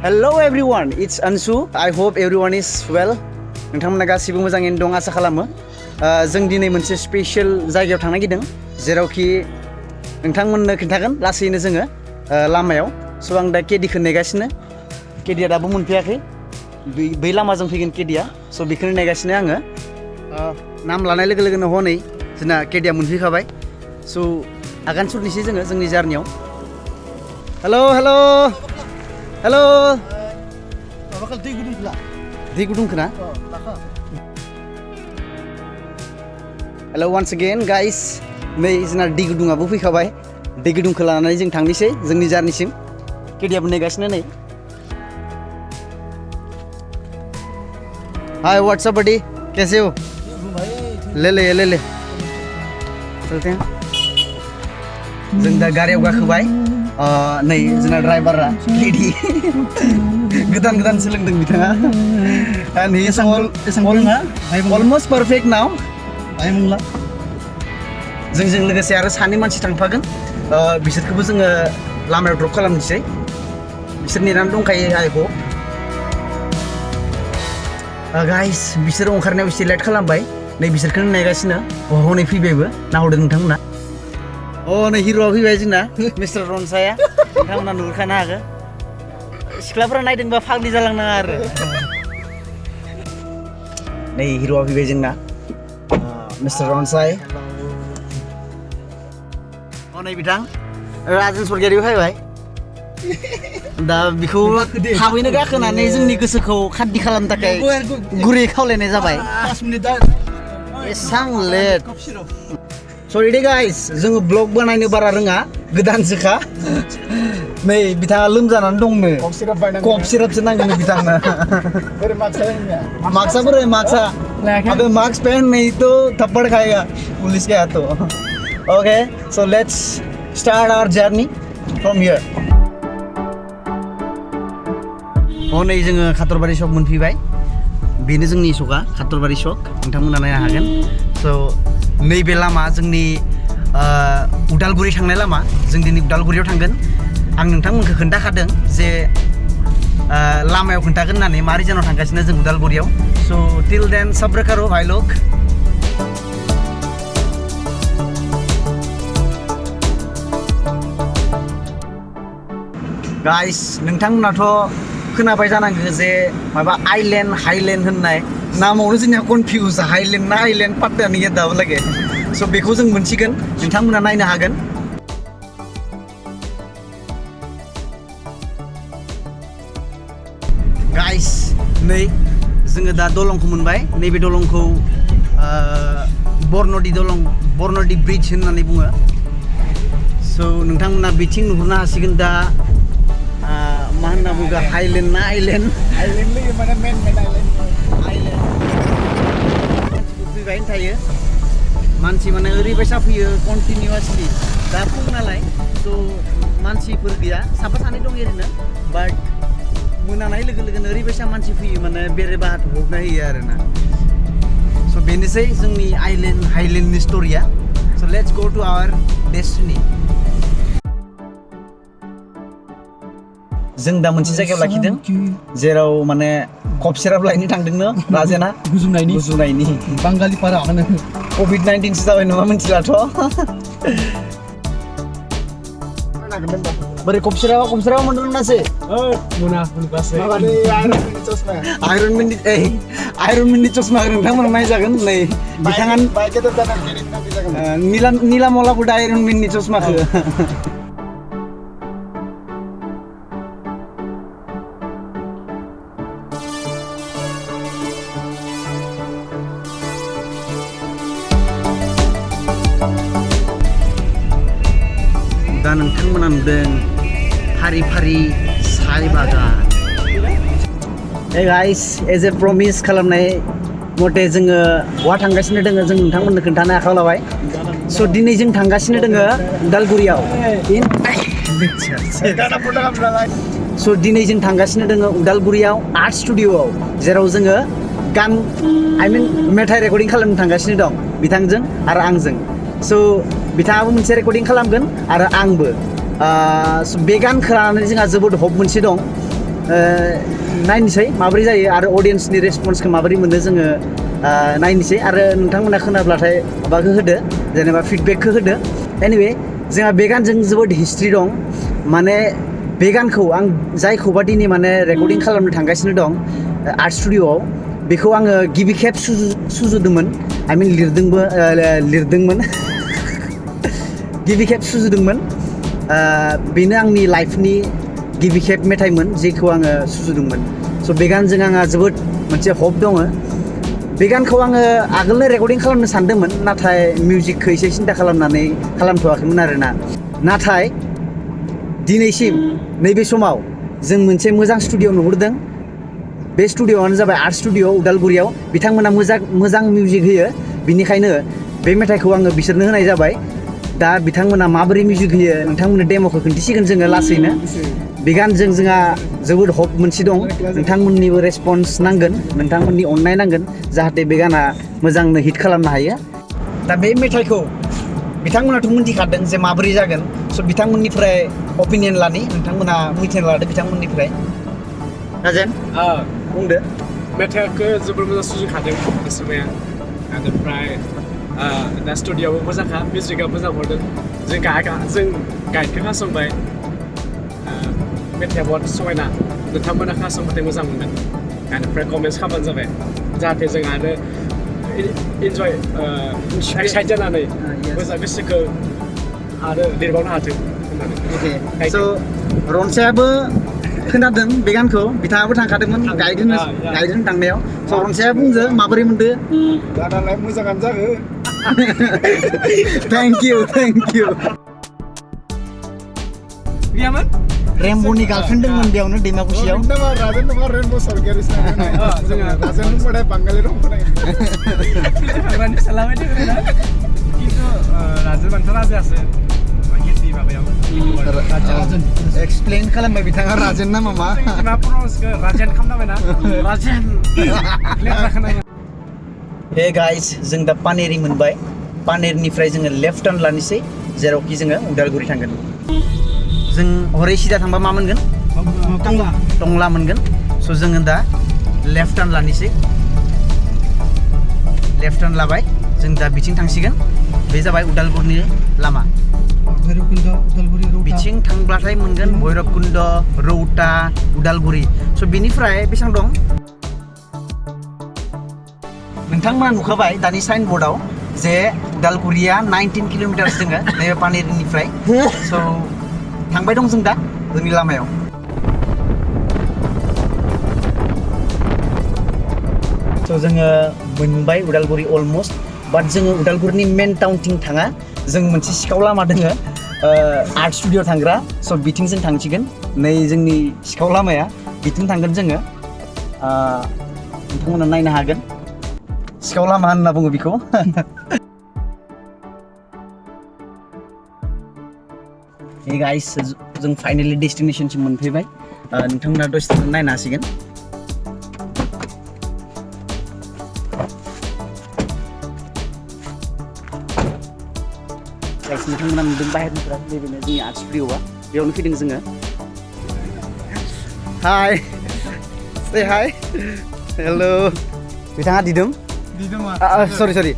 Hello everyone, it's Ansu. I hope everyone is well. नोंथांमोना गासिबो मोजाङैनो दं आसा खालामो। जों दिनै मोनसे स्पेशल जायगायाव थांनो नागिरदों जेरावखि नोंथांमोननो खिन्थागोन लासैनो जोङो लामायाव। स' आं दा केडिखौ नेगासिनो। केडिया दाबो मोनफैयाखै। बै लामाजों फैगोन केडिया। स' बेखौनो नेगासिनो आङो। नाम लानाय लोगो लोगोनो हनै जोंना केडिया मोनफैखाबाय। स' आगान सुरनोसै जोङो जोंनि जार्नियाव। हेलौ हेलौ हेलौ Bakal दै गुदुं खोला दै गुदुं खोना हेलौ वान्स अगेन गाइस नै जोंना दै गुदुङाबो फैखाबाय दै गुदुंखौ लानानै जों थांनोसै जोंनि जार्निसिम केडियाबो नेगासिनो नै हाय व्हाट्सअप बडी कैसे हो ले ले चलते हैं जों दा गारियाव गाखोबाय नै जोंना ड्राइभारा केडि गोदान सोलोंदों बिथाङा and he is almost perfect now जोंजों लोगोसे आरो सानै मानसि थांफागोन बिसोरखौबो जोङो लामायाव ड्रप खालामनोसै बिसोर नेनानै दंखायो I hope गाइस बिसोर ओंखारनायाव एसे लेट खालामबाय नै बिसोरखौनो नेगासिनो हनै फैबायबो नाहरदों नोंथांमोना नै हिर'आ फैबाय जोंना मिस्टार रनसाया नोंथांमोना नुहुरखानो हागौ सिख्लाफोरा नायदोंबा फाग्लि जालांनाङा आरो नै हिर'आ फैबाय जोंना मिस्टार रनसाय नै बिथां राजेन स्वर्गियारि फैबाय दा बेखौ थाबैनो गाखोनानै जोंनि गोसोखौ खान्थि खालामनो थाखाय गुरै खावलायनाय जाबाय एसां लेट सरि दे गाइस जोङो ब्लग बानायनो बारा रोङा गोदानसोखा नै बिथाङा लोमजानानै दंनो कफ सिरापसो नांगौनो बिथांनो मार्क्सा बोरै मार्क्सा अबे मार्क्स पहन नहीं तो थप्पड़ खाएगा पुलिस के हाथों okay so let's start our journey from here नै जोङो खातरबारि सक मोनफैबाय बेनो जोंनि सका खातरबारि सक नोंथांमोना नायनो हागोन स' नैबे लामा जोंनि उदालगुरि थांनाय लामा जों दिनै उदालगुरियाव थांगोन आं नोंथांमोनखौ खोन्थाखादों जे लामायाव खोन्थागोन होननानै मा रिजनाव थांगासिनो जों उदालगुरियाव स' टिल देन सब्र करो भाई लोग गाइस नोंथांमोनाथ' खोनाबाय जानांगौ जे माबा आइलेण्ड हाइलेण्ड होननाय नामावनो जोंनिया कनफिउज हाइलेण्ड ना आइलेण्ड पात्तायानो गैया दाबो लागे स' बेखौ जों मोनसिगोन नोंथांमोना नायनो हागोन गाइस नै जोङो दा दलंखौ मोनबाय नैबे दलंखौ बरनदि ब्रिज होननानै बुङो स' नोंथांमोना बिथिं नुहुरनो हासिगोन दा मा होनना बुङो हाइलेण्ड ना आइलेण्ड लोगो माने मेन आइलेण्ड फैबायनो थायो मानसि माने ओरैबायसा फैयो कन्टिनिउवासलि दा फुं नालाय थ' मानसिफोर गैया साफा सानै दं ओरैनो बाट मोनानाय लोगो लोगोनो ओरैबायसा मानसि फैयो माने बेरे बाहाथ हबना होयो आरोना स' बेनोसै जोंनि आइलेण्ड हाइलेण्डनि स्ट'रिया स' let's go to our destiny जों दा मोनसे जायगायाव लाखिदों जेराव माने कफ सिराप लायनो थांदोंनो राजेना गुजुनायनि बांगालि पारा COVID-19 सो जाबाय नङा मिथिलाथ' बोरै कफ सिराप मोनदोंनासै आयरनमेननि चसमा नोंथांमोना नायजागोन नै बिथाङा निलामलाखौ दा आयरनमेननि चसमाखौ दा नोंथांमोना नुदों फारि फारि साय बागान गाइस एज ए प्रमिस खालामनाय मथे जोङो बहा थांगासिनो दोङो जों नोंथांमोननो खोन्थानो आखायाव लाबाय स' दिनै जों थांगासिनो दोङो उदालगुरियाव स' दिनै जों थांगासिनो दोङो उदालगुरियाव आर्ट स्टुडिअ'आव जेराव जोङो गान मेथाइ रेकर्डिं खालामनो थांगासिनो दं बिथांजों आरो आंजों स' बिथाङाबो मोनसे रेकर्डिं खालामगोन आरो आंबो बे गानखौ लानानै जोंहा जोबोद हप मोनसे दं नायनोसै माबोरै जायो आरो अडियन्सनि रेसपन्सखौ माबोरै मोनो जोङो नायनोसै आरो नोंथांमोना खोनाब्लाथाय माबाखौ होदो जेनेबा फिडबेकखौ होदो एनिवे जोंहा बे गानजों जोबोद हिस्ट्रि दं माने बे गानखौ आं जायखौबा दिनै माने रेकर्डिं खालामनो थांगासिनो दं आर्ट स्टुडिअ'आव बेखौ आङो गिबि खेब सुजुदोंमोन आइ मिन लिरदोंमोन गिबि खेब सुजुदोंमोन बेनो आंनि लाइफनि गिबि खेब मेथाइमोन जेखौ आङो सुजुदोंमोन स' बे गानजों आंहा जोबोद मोनसे हप दङ बे गानखौ आङो आगोलनो रेकर्डिं खालामनो सानदोंमोन नाथाय मिउजिकखौ एसे सिन्था खालामथ'वाखैमोन आरोना नाथाय दिनैसिम नैबे समाव जों मोनसे मोजां स्टुडिअ नुहुरदों बे स्टुडिअ'आनो जाबाय आर्ट स्टुडिअ उदालगुरियाव बिथांमोना मोजां मिउजिक होयो बिनिखायनो बे मेथाइखौ आङो बिसोरनो होनाय जाबाय दा बिथांमोना माबोरै मिउजिक होयो नोंथांमोननो डेम'खौ खोन्थिसिगोन जोङो लासैनो बे गानजों जोंहा जोबोद हप मोनसे दं नोंथांमोननिबो रेसपन्स नांगोन नोंथांमोननि अननाय नांगोन जाहाथे बे गाना मोजांनो हिट खालामनो हायो दा बे मेथाइखौ बिथांमोनाथ' मिथिखादों जे माबोरै जागोन स' बिथांमोननिफ्राय अपिनियन लानि नोंथांमोना मिथिना लादो बिथांमोननिफ्राय राजेन बुंदो मेथाइखौ जोबोर मोजां सुजुखादों बिसोरमाया बेनिफ्राय दा स्टुडिअ'आवबो मोजांखा मिउजिकआ मोजां हरदों जों गाइडखौ खोनासंबाय मेथाइआ बहुत समायना नोंथांमोना खोनासंबाथाय मोजां मोनगोन बेनिफ्राय कमेन्ट्स खालामबानो जाबाय जाहाथे जों आरो इन्जय एक्साइट जानानै मोजां गोसोखौ आरो लिरबावनो हाथों होननानै स' रनसायाबो खोनादों बे गानखौ बिथाङाबो थांखादोंमोन गाइड होनो थांनायाव स' रनसाया बुंदो माबोरै मोनदो गानालाय मोजाङानो जागोन थेंक इउ गैयामोन रेमब'नि गार्लफ्रेन्ड दंमोन बेयावनो दैमाकुसियाव राजेन नङा रेनब' सरगियारि जोङो राजेन बुंबाथाय बांगालि राव खोनायो खिन्थु राजेन मानथ' राजायासो हिन्दी माबायाव एक्सप्लेन खालामबाय बिथाङा राजेन ना मामा मा प्रनाउन्सखौ राजेन खालामनांबायना राजेन हे गाइस जों दा पानेरि मोनबाय पानेरनिफ्राय जोङो लेफ्ट टार्न लानोसै जेरावखि जोङो उदालगुरि थांगोन जों हरै सिदा थांबा मा मोनगोन टंला मोनगोन स' जोङो दा लेफ्ट टार्न लानोसै लेफ्ट टार्न लाबाय जों दा बिथिं थांसिगोन बे जाबाय उदालगुरिनि लामा बिथिं थांब्लाथाय मोनगोन भैरबकुन्द रौता उदालगुरि स' बिनिफ्राय बेसेबां दं नोंथांमोना नुखाबाय दानि साइन बर्डआव जे उदालगुरिया 19 किल'मिटार्स दङ नैबे पानेरिनिफ्राय स' थांबाय दं जों दा जोंनि लामायाव स' जोङो मोनबाय उदालगुरि अलमस्ट बाट जोङो उदालगुरिनि मेन टाउनथिं थाङा जों मोनसे सिखाव लामा दङ आर्ट स्टुडिअ थांग्रा स' बिथिं जों थांसिगोन नै जोंनि सिखाव लामाया बिथिं थांगोन जोङो नोंथांमोना नायनो हागोन सिखाव लामा होनना बुङो बेखौ हे गाइस जों फाइनालि डेस्टिनेशनसिम मोनफैबाय नोंथांमोना दसे नायनो हासिगोन गाइस नोंथांमोना नुदों बाहेरनिफ्राय नैबेनो जोंनि आर्ट स्टुडिअ'आ बेयावनो फैदों जोङो हाय से हाय हेल' बिथाङा दिदोम सरि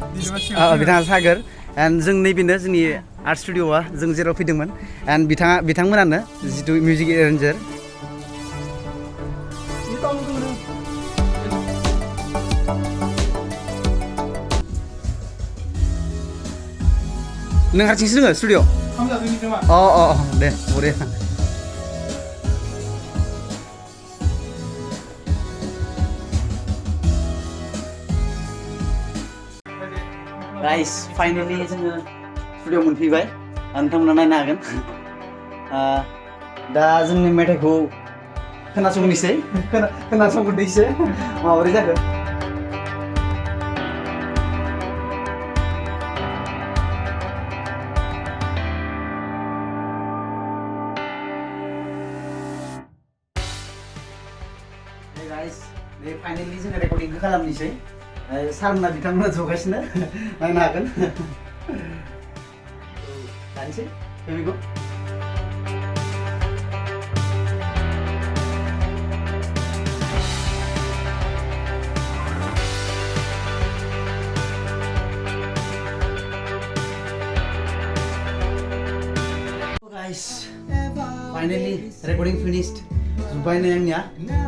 बिथाङा सागर एन्ड जों नैबेनो जोंनि आर्ट स्टुडिअ'आ जों जेराव फैदोंमोन एन्ड बिथांमोनानो जिथु मिउजिक एरेन्जार नों हारसिंसो दोङो स्टुडिअ दे बरिया गाइस फाइनालि जोङो स्टुडिअ मोनफैबाय नोंथांमोना नायनो हागोन दा जोंनि मेथाइखौ खोनासंनोसै माबोरै जागोन गाइस बे फाइनालि जोङो रेकर्डिंखौ खालामनोसै सारमोना बिथांमोना जगासिनो नायनो हागोन दानोसै here we go finally recording finished जोब्बाय नै आंनिया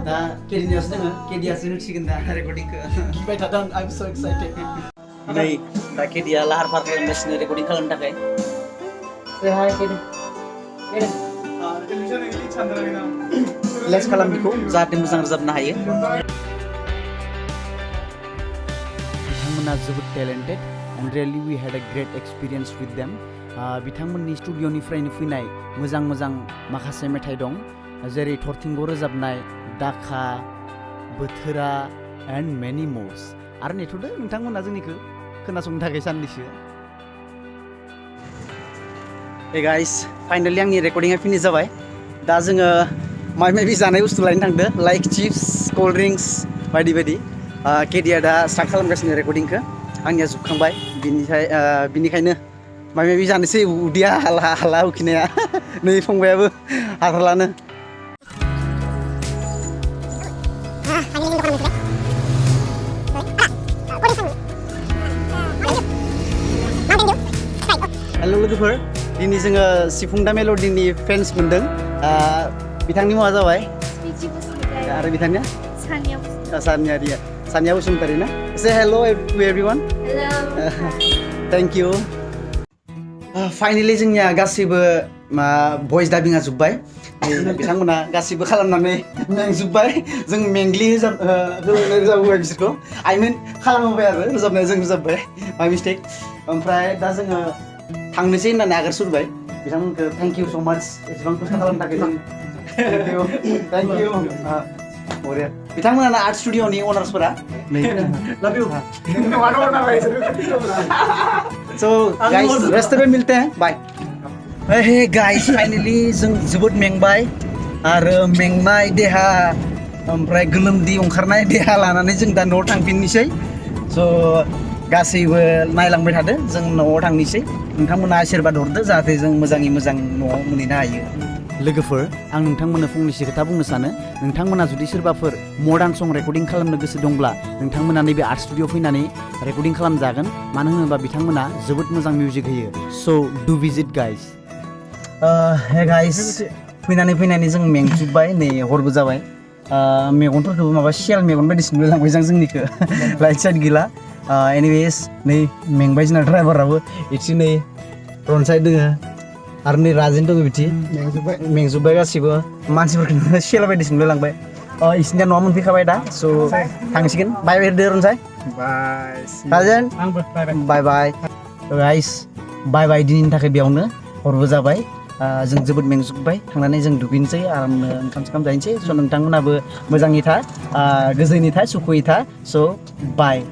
दा केडिनियावसो दोङो केडियासो होसिगोन दा रेकर्डिंखौ गिबाय थादों आइ एम सो एक्साइटेड नै दा केडिया लाहार फाहार खालामगासिनो रेकर्डिं खालामनो थाखाय से हाय केडि रिलेक्स खालाम बेखौ जाहाथे मोजां रोजाबनो हायो बिथांमोना जोबोद talented and really we had a great experience with them बिथांमोननि स्टुडिअनिफ्रायनो फैनाय मोजां मोजां माखासे मेथाइ दं जेरै थरथिंग' रोजाबनाय दाखा बोथोरा एन्ड मेनि मोर्स आरो नेथ'दो नोंथांमोना जोंनिखौ खोनासंनो थाखाय साननैसो हे गाइस फाइनली आंनि रेकर्डिंआ फिनिश जाबाय दा जोङो माबा माबि जानाय बुस्थु लायनो थांदो लाइक चिप्स कोल्ड ड्रिंक्स बायदि बायदि केडिया दा स्टार्ट खालामगासिनो रेकर्डिंखौ आंनिया जोबखांबाय बिनिखायनो माबा माबि जानोसै उदैया हाला उखिनाया नै फंबायाबो हाथारलानो हेलो लोगोफोर दिनै जोङो सिफुं दा मेल'डिनि फेन्स मोनदों बिथांनि मुङा जाबाय आरो बिथांनिया सानिया बसुमतारी ना से hello to everyone thank you finally जोंनिया गासैबो भइस डाबिंआ जोब्बाय बिथांमोना गासैबो खालामनानै मेंजोब्बाय जों मेंग्लि रोजाबोबाय बिसोरखौ आइ मिन खालामबाय आरो रोजाबनाया जों रोजाबबाय माय मिस्टेक ओमफ्राय दा जोङो थांनोसै होननानै आगार सुरबाय बिथांमोनखौ थेंक इउ सो माच एसेबां खस्थ' खालामनो थाखाय जों थेंक इउ बरिया बिथांमोना आर्ट स्टुडिअनि अनार्सफोरा सो गाइस रेस्ट में मिलते हैं बाय हे गाइस फाइनली जों जोबोद मेंबाय आरो मेंनाय देहा ओमफ्राय गोलोमदै ओंखारनाय देहा लानानै जों दा न'आव थांफिननोसै स' गासैबो नायलांबाय थादो जों न'आव थांनोसै नोंथांमोना आशीर्बाद हरदो जाहाथे जों मोजाङै मोजां न'आव मोनहैनो हायो लोगोफोर आं नोंथांमोननो फंनैसो खोथा बुंनो सानो नोंथांमोना जुदि सोरबाफोर मडार्न सं रेकर्डिं खालामनो गोसो दंब्ला नोंथांमोना नैबे आर्ट स्टुडिअ फैनानै रेकर्डिं खालामजागोन मानो होनोबा बिथांमोना जोबोद मोजां मिउजिक होयो स' डु भिजिट गाइस हे गाइस फैनानै जों मेंजोब्बाय नै हरबो जाबाय मेगनफोरखौबो माबा सियाल मेगन बायदिसो नुलांबाय जों जोंनिखौ लाइट साइट गैला एनिवेज नै मेंबाय जोंना ड्राइभाराबो एसे नै रनसाइड दोङो आरो नै राजेन दङ बिदि मेंजोब्बाय गासिबो मानसिफोरखौ सियाल बायदिसो नुलांबाय इसनिया न'आ मोनफैखाबाय दा स' थांसिगोन बाय बाय होदो रनसाइ बाय राजेन बाय बाय गाइस बाय बाय दिनैनि थाखाय बेयावनो हरबो जाबाय जों जोबोद मेंजोब्बाय थांनानै जों दुगैनोसै आरामनो ओंखाम जाहैनोसै स' नोंथांमोनाबो मोजाङै था गोजोनै था सुखुयै था स' बाय